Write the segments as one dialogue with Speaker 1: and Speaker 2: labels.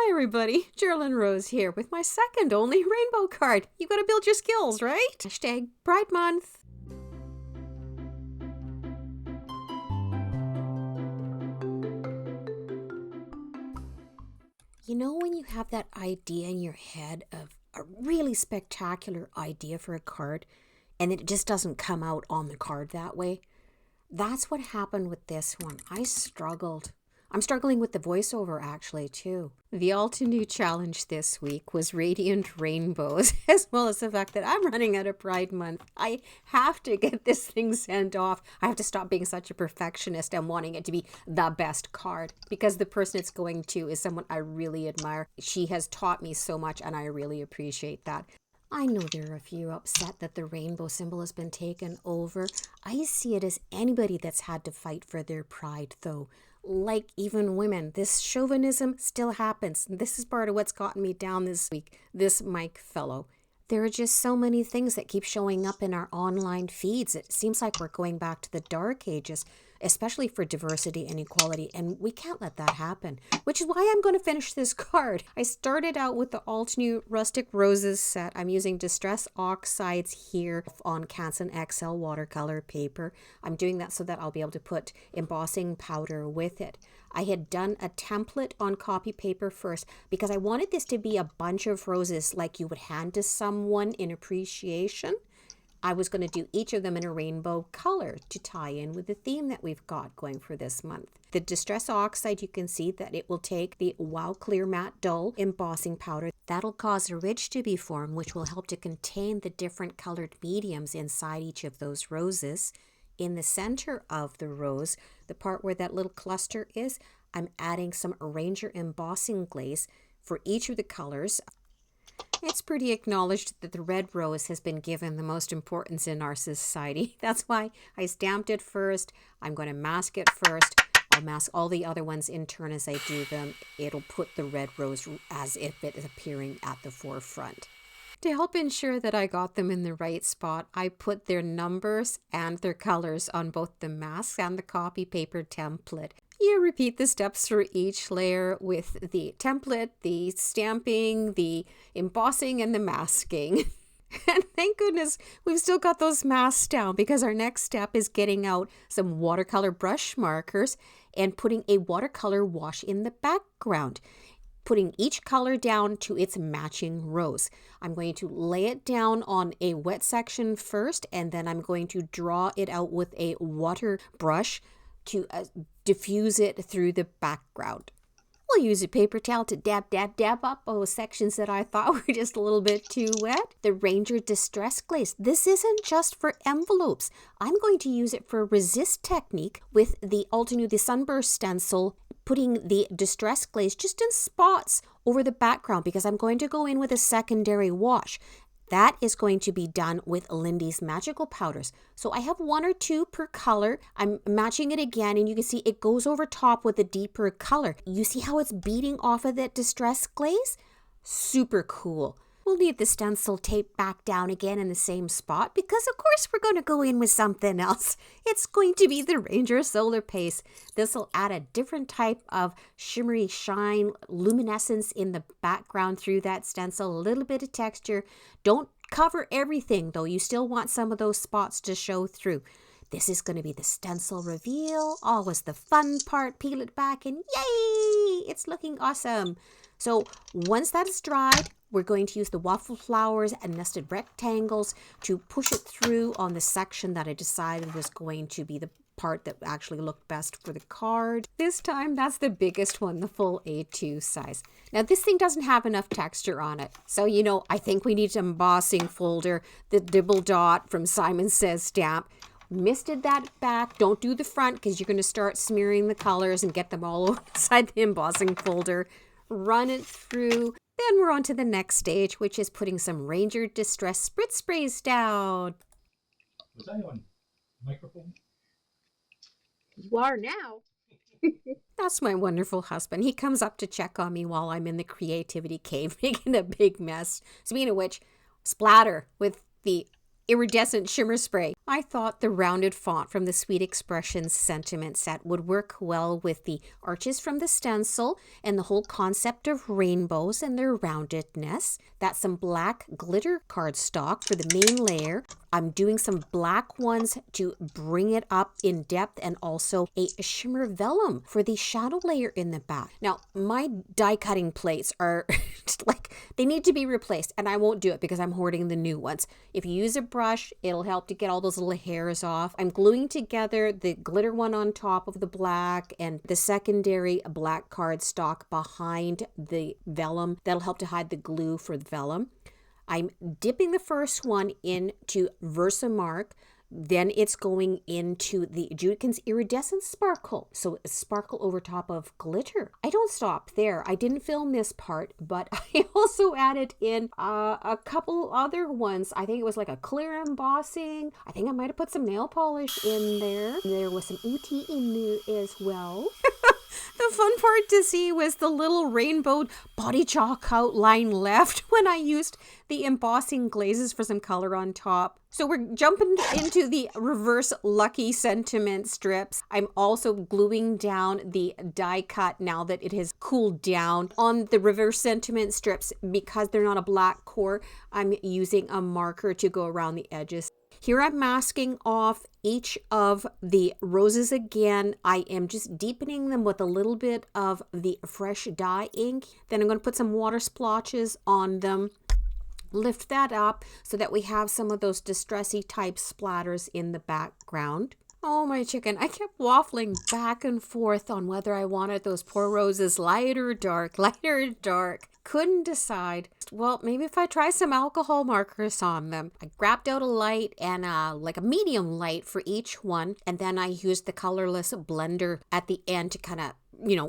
Speaker 1: Hi everybody, Geraldine Rose here with my second only rainbow card. You gotta build your skills, right? Hashtag Pride Month. You know when you have that idea in your head of a really spectacular idea for a card and it just doesn't come out on the card that way? That's what happened with this one. I struggled. I'm struggling with the voiceover actually too. The all-to-new challenge this week was Radiant Rainbows, as well as the fact that I'm running out of Pride Month. I have to get this thing sent off. I have to stop being such a perfectionist and wanting it to be the best card, because the person it's going to is someone I really admire. She has taught me so much and I really appreciate that. I know there are a few upset that the rainbow symbol has been taken over. I see it as anybody that's had to fight for their pride, though. Like even women, this chauvinism still happens. This is part of what's gotten me down this week, this Mike fellow. There are just so many things that keep showing up in our online feeds. It seems like we're going back to the dark ages, especially for diversity and equality, and we can't let that happen, which is why I'm going to finish this card. I started out with the all-new Rustic Roses set. I'm using Distress Oxides here on Canson XL watercolor paper. I'm doing that so that I'll be able to put embossing powder with it. I had done a template on copy paper first because I wanted this to be a bunch of roses like you would hand to someone in appreciation. I was going to do each of them in a rainbow color to tie in with the theme that we've got going for this month. The Distress Oxide, you can see that it will take the Wow Clear Matte Dull embossing powder. That'll cause a ridge to be formed, which will help to contain the different colored mediums inside each of those roses. In the center of the rose, the part where that little cluster is, I'm adding some Ranger embossing glaze for each of the colors. It's pretty acknowledged that the red rose has been given the most importance in our society. That's why I stamped it first. I'm going to mask it first. I'll mask all the other ones in turn as I do them. It'll put the red rose as if it is appearing at the forefront. To help ensure that I got them in the right spot, I put their numbers and their colors on both the mask and the copy paper template. You repeat the steps for each layer with the template, the stamping, the embossing, and the masking. And thank goodness we've still got those masks down, because our next step is getting out some watercolor brush markers and putting a watercolor wash in the background. Putting each color down to its matching rose. I'm going to lay it down on a wet section first, and then I'm going to draw it out with a water brush to diffuse it through the background. We'll use a paper towel to dab up those sections that I thought were just a little bit too wet. The Ranger Distress Glaze. This isn't just for envelopes. I'm going to use it for a resist technique with the Altenew, the Sunburst stencil, putting the Distress Glaze just in spots over the background, because I'm going to go in with a secondary wash. That is going to be done with Lindy's Magical Powders. So I have 1 or 2 per color. I'm matching it again, and you can see it goes over top with a deeper color. You see how it's beating off of that Distress Glaze? Super cool. We'll need the stencil taped back down again in the same spot, because of course we're going to go in with something else. It's going to be the Ranger Solar Paste. This will add a different type of shimmery shine, luminescence in the background through that stencil, a little bit of texture. Don't cover everything though. You still want some of those spots to show through. This is going to be the stencil reveal. Always the fun part. Peel it back and yay! It's looking awesome. So once that is dried, we're going to use the waffle flowers and nested rectangles to push it through on the section that I decided was going to be the part that actually looked best for the card. This time, that's the biggest one, the full A2 size. Now, this thing doesn't have enough texture on it. So, I think we need an embossing folder, the dibble dot from Simon Says Stamp. Misted that back. Don't do the front, because you're going to start smearing the colors and get them all inside the embossing folder. Run it through. Then we're on to the next stage, which is putting some Ranger Distress Spritz Sprays down.
Speaker 2: Was I on microphone?
Speaker 3: You are now.
Speaker 1: That's my wonderful husband. He comes up to check on me while I'm in the creativity cave making a big mess. Speaking of which, splatter with the iridescent shimmer spray. I thought the rounded font from the Sweet Expressions sentiment set would work well with the arches from the stencil and the whole concept of rainbows and their roundedness. That's some black glitter cardstock for the main layer. I'm doing some black ones to bring it up in depth, and also a shimmer vellum for the shadow layer in the back. Now, my die cutting plates are like, they need to be replaced, and I won't do it because I'm hoarding the new ones. If you use a brush, it'll help to get all those little hairs off. I'm gluing together the glitter one on top of the black and the secondary black cardstock behind the vellum. That'll help to hide the glue for the vellum. I'm dipping the first one into Versamark. Then it's going into the Judkins Iridescent Sparkle. So sparkle over top of glitter. I don't stop there. I didn't film this part, but I also added in a couple other ones. I think it was like a clear embossing. I think I might have put some nail polish in there. There was some UT in there as well. The fun part to see was the little rainbow body chalk outline left when I used the embossing glazes for some color on top. So we're jumping into the reverse Lucky Sentiment strips. I'm also gluing down the die cut now that it has cooled down on the reverse sentiment strips. Because they're not a black core, I'm using a marker to go around the edges. Here I'm masking off each of the roses again. I am just deepening them with a little bit of the fresh dye ink. Then I'm going to put some water splotches on them. Lift that up so that we have some of those distressy type splatters in the background. Oh, my chicken. I kept waffling back and forth on whether I wanted those poor roses light or dark, light or dark. Couldn't decide. Well, maybe if I try some alcohol markers on them. I grabbed out a light and like a medium light for each one. And then I used the colorless blender at the end to kind of,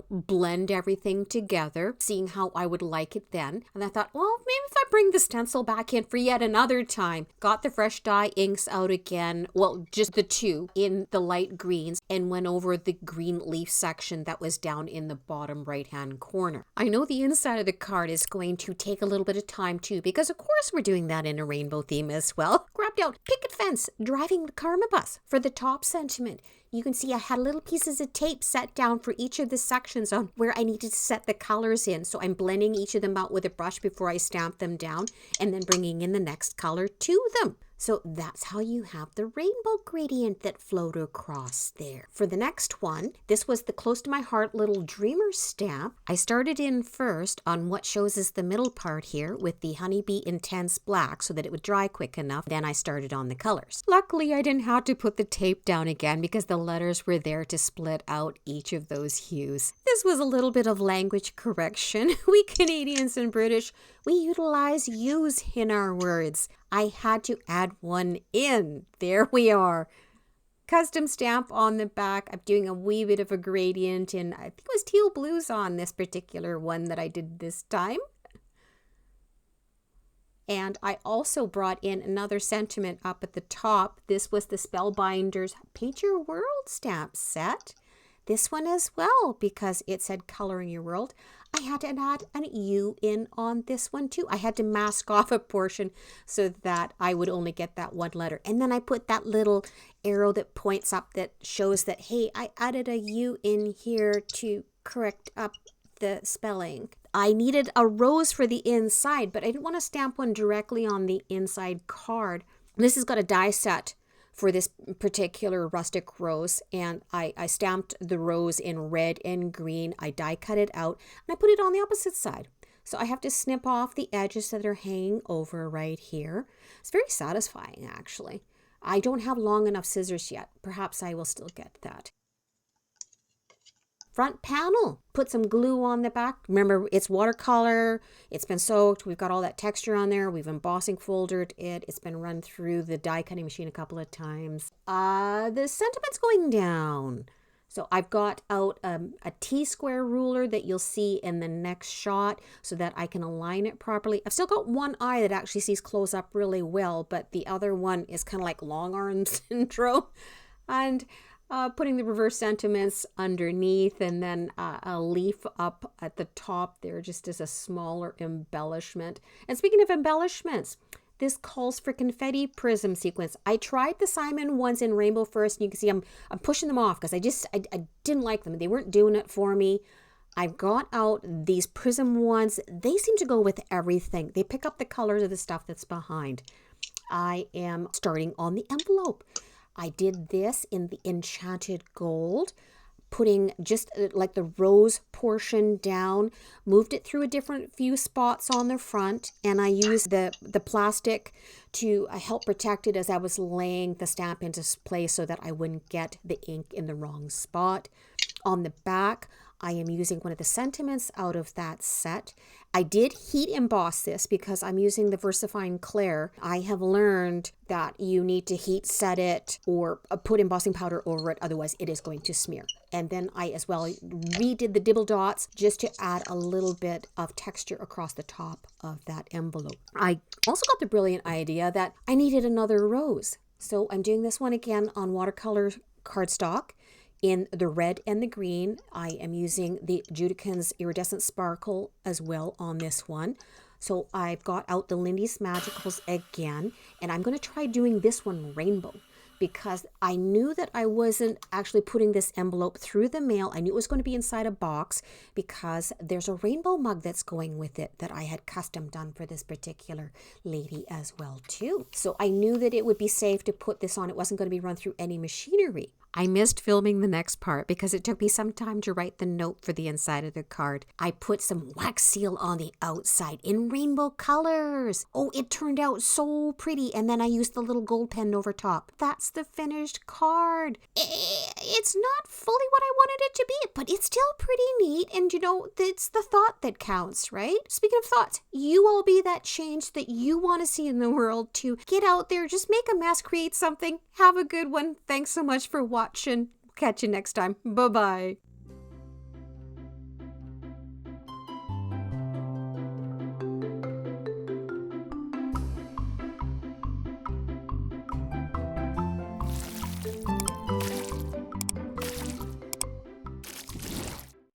Speaker 1: blend everything together, seeing how I would like it then. And I thought, well, maybe if I bring the stencil back in for yet another time. Got the fresh dye inks out again. Well, just the two in the light greens, and went over the green leaf section that was down in the bottom right-hand corner. I know the inside of the card is going to take a little bit of time too, because of course we're doing that in a rainbow theme as well. Grabbed out picket fence, driving the karma bus for the top sentiment. You can see I had little pieces of tape set down for each of the sections on where I needed to set the colors in. So I'm blending each of them out with a brush before I stamp them down, and then bringing in the next color to them. So that's how you have the rainbow gradient that flowed across there. For the next one, this was the Close to My Heart little dreamer stamp. I started in first on what shows as the middle part here with the Honeybee Intense Black so that it would dry quick enough. Then I started on the colors. Luckily, I didn't have to put the tape down again because the letters were there to split out each of those hues. This was a little bit of language correction. We Canadians and British, we utilize yous in our words. I had to add one in. There we are. Custom stamp on the back. I'm doing a wee bit of a gradient, and I think it was teal blues on this particular one that I did this time. And I also brought in another sentiment up at the top. This was the Spellbinders Paint Your World stamp set. This one as well, because it said color in your world. I had to add an U in on this one too. I had to mask off a portion so that I would only get that one letter. And then I put that little arrow that points up that shows that, hey, I added a U in here to correct up the spelling. I needed a rose for the inside, but I didn't want to stamp one directly on the inside card. This has got a die set for this particular rustic rose, and I stamped the rose in red and green. I die cut it out, and I put it on the opposite side. So I have to snip off the edges that are hanging over right here. It's very satisfying, actually. I don't have long enough scissors yet. Perhaps I will still get that. Front panel, put some glue on the back. Remember, it's watercolor, it's been soaked, we've got all that texture on there, we've embossing foldered it, it's been run through the die cutting machine a couple of times. The sentiment's going down. So I've got out a T-square ruler that you'll see in the next shot so that I can align it properly. I've still got one eye that actually sees close up really well, but the other one is kind of like long arm syndrome. And putting the reverse sentiments underneath, and then a leaf up at the top there just as a smaller embellishment. And speaking of embellishments, This calls for confetti prism sequence. I tried the Simon ones in rainbow first, and you can see I'm pushing them off because I didn't like them. They weren't doing it for me. I've got out these prism ones. They seem to go with everything. They pick up the colors of the stuff that's behind. I am starting on the envelope. I did this in the enchanted gold, putting just like the rose portion down, moved it through a different few spots on the front, and I used the plastic to help protect it as I was laying the stamp into place so that I wouldn't get the ink in the wrong spot. On the back, I am using one of the sentiments out of that set. I did heat emboss this because I'm using the VersaFine Clair. I have learned that you need to heat set it or put embossing powder over it, otherwise it is going to smear. And then I as well redid the dibble dots just to add a little bit of texture across the top of that envelope. I also got the brilliant idea that I needed another rose. So I'm doing this one again on watercolor cardstock. In the red and the green, I am using the Judikins Iridescent Sparkle as well on this one. So I've got out the Lindy's Magicals again, and I'm going to try doing this one rainbow because I knew that I wasn't actually putting this envelope through the mail. I knew it was going to be inside a box because there's a rainbow mug that's going with it that I had custom done for this particular lady as well too. So I knew that it would be safe to put this on. It wasn't going to be run through any machinery. I missed filming the next part because it took me some time to write the note for the inside of the card. I put some wax seal on the outside in rainbow colors. Oh, it turned out so pretty. And then I used the little gold pen over top. That's the finished card. It's not fully what I wanted it to be, but it's still pretty neat. And you know, it's the thought that counts, right? Speaking of thoughts, you all be that change that you want to see in the world too. Get out there, just make a mess, create something. Have a good one. Thanks so much for watching. Catch you next time. Bye-bye.